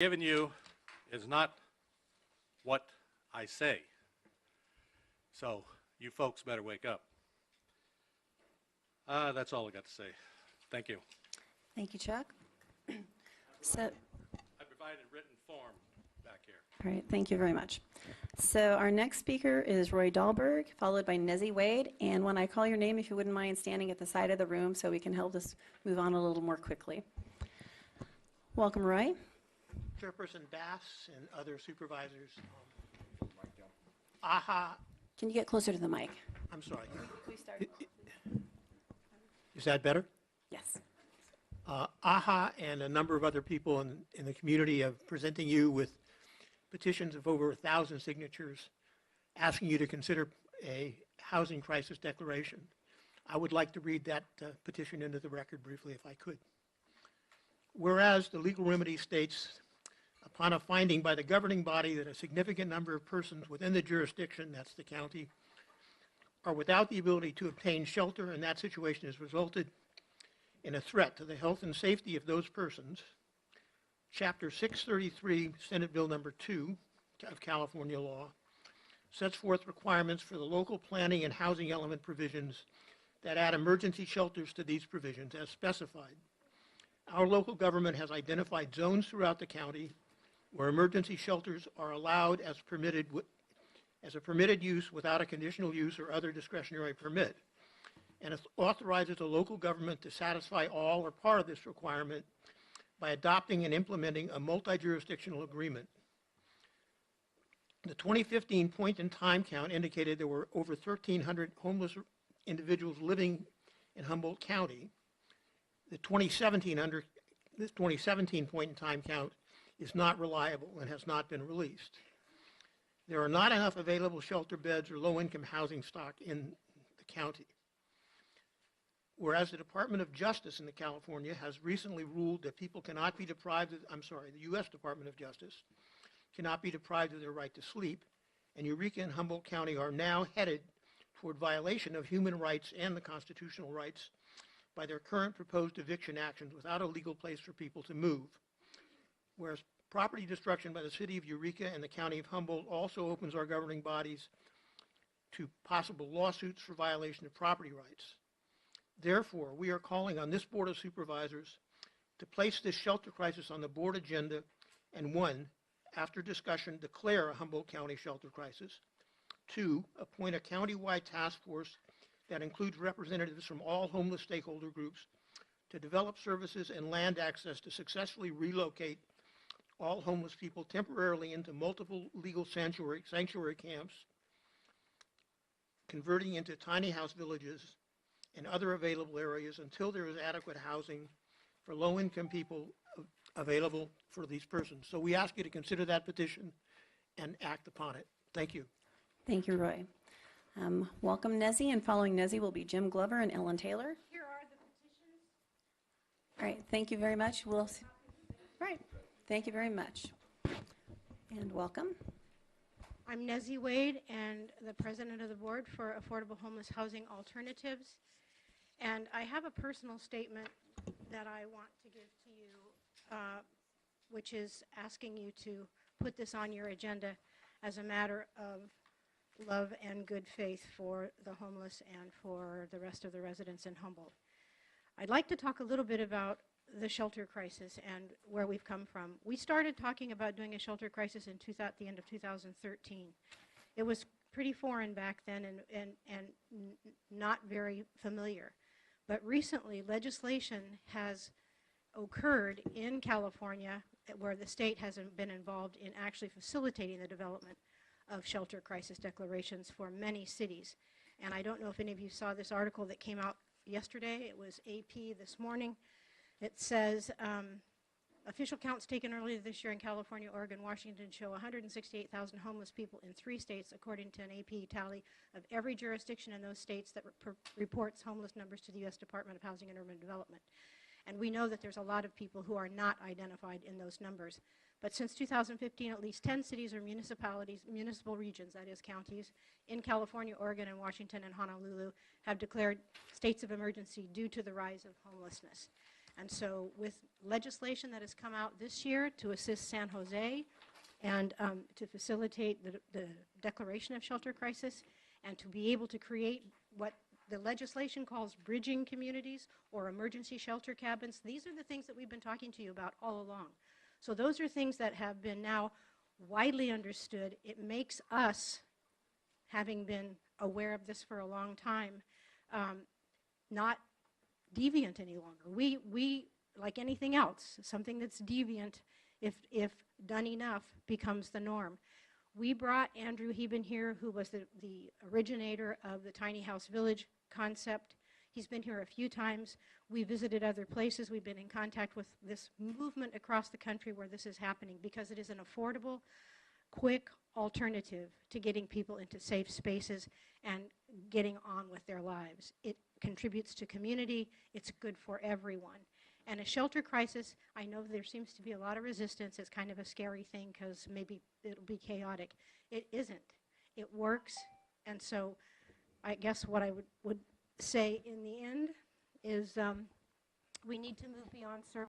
Given you is not what I say. So you folks better wake up. That's all I got to say. Thank you. Thank you, Chuck. So, I provided written form back here. all right, thank you very much. So our next speaker is Roy Dahlberg, followed by Nezzie Wade. And when I call your name, if you wouldn't mind standing at the side of the room so we can help us move on a little more quickly. Welcome, Roy. Chairperson Bass and other supervisors. AHA, Can you get closer to the mic? I'm sorry. Please start. Is that better? Yes. AHA and a number of other people in the community are presenting you with petitions of over 1,000 signatures asking you to consider a housing crisis declaration. I would like to read that petition into the record briefly if I could. Whereas the legal remedy states, upon a finding by the governing body that a significant number of persons within the jurisdiction, that's the county, are without the ability to obtain shelter, and that situation has resulted in a threat to the health and safety of those persons, Chapter 633, Senate Bill number 2 of California law, sets forth requirements for the local planning and housing element provisions that add emergency shelters to these provisions as specified. Our local government has identified zones throughout the county where emergency shelters are allowed as a permitted use without a conditional use or other discretionary permit, and it authorizes the local government to satisfy all or part of this requirement by adopting and implementing a multi-jurisdictional agreement. The 2015 point-in-time count indicated there were over 1,300 homeless individuals living in Humboldt County. The 2017 point-in-time count is not reliable and has not been released. There are not enough available shelter beds or low-income housing stock in the county. Whereas the Department of Justice in California has recently ruled that people cannot be deprived of, the U.S. Department of Justice cannot be deprived of their right to sleep, and Eureka and Humboldt County are now headed toward violation of human rights and the constitutional rights by their current proposed eviction actions without a legal place for people to move. Whereas property destruction by the city of Eureka and the county of Humboldt also opens our governing bodies to possible lawsuits for violation of property rights. Therefore, we are calling on this Board of Supervisors to place this shelter crisis on the board agenda and 1, after discussion, declare a Humboldt County shelter crisis. 2, appoint a county-wide task force that includes representatives from all homeless stakeholder groups to develop services and land access to successfully relocate all homeless people temporarily into multiple legal sanctuary camps, converting into tiny house villages and other available areas until there is adequate housing for low-income people available for these persons. So we ask you to consider that petition and act upon it. Thank you. Thank you, Roy. Welcome, Nezzie, and following Nezzie will be Jim Glover and Ellen Taylor. Here are the petitions. All right, thank you very much. All right, thank you very much. And welcome. I'm Nezzie Wade and the president of the board for Affordable Homeless Housing Alternatives. And I have a personal statement that I want to give to you, which is asking you to put this on your agenda as a matter of love and good faith for the homeless and for the rest of the residents in Humboldt. I'd like to talk a little bit about the shelter crisis and where we've come from. We started talking about doing a shelter crisis at the end of 2013. It was pretty foreign back then and not very familiar. But recently, legislation has occurred in California where the state has been involved in actually facilitating the development of shelter crisis declarations for many cities. And I don't know if any of you saw this article that came out yesterday. It was AP this morning. It says, official counts taken earlier this year in California, Oregon, Washington show 168,000 homeless people in 3 states, according to an AP tally of every jurisdiction in those states that reports homeless numbers to the U.S. Department of Housing and Urban Development. And we know that there's a lot of people who are not identified in those numbers. But since 2015, at least 10 cities or municipalities, municipal regions, that is counties, in California, Oregon, and Washington, and Honolulu have declared states of emergency due to the rise of homelessness. And so with legislation that has come out this year to assist San Jose and to facilitate the declaration of shelter crisis and to be able to create what the legislation calls bridging communities or emergency shelter cabins, these are the things that we've been talking to you about all along. So those are things that have been now widely understood. It makes us, having been aware of this for a long time, not deviant any longer. We, like anything else, something that's deviant, if done enough, becomes the norm. We brought Andrew Heben here, who was the originator of the tiny house village concept. He's been here a few times. We visited other places. We've been in contact with this movement across the country where this is happening because it is an affordable, quick alternative to getting people into safe spaces and getting on with their lives. It contributes to community. It's good for everyone. And a shelter crisis, I know there seems to be a lot of resistance. It's kind of a scary thing because maybe it'll be chaotic. It isn't. It works. And so I guess what I would say in the end is we need to move beyond service.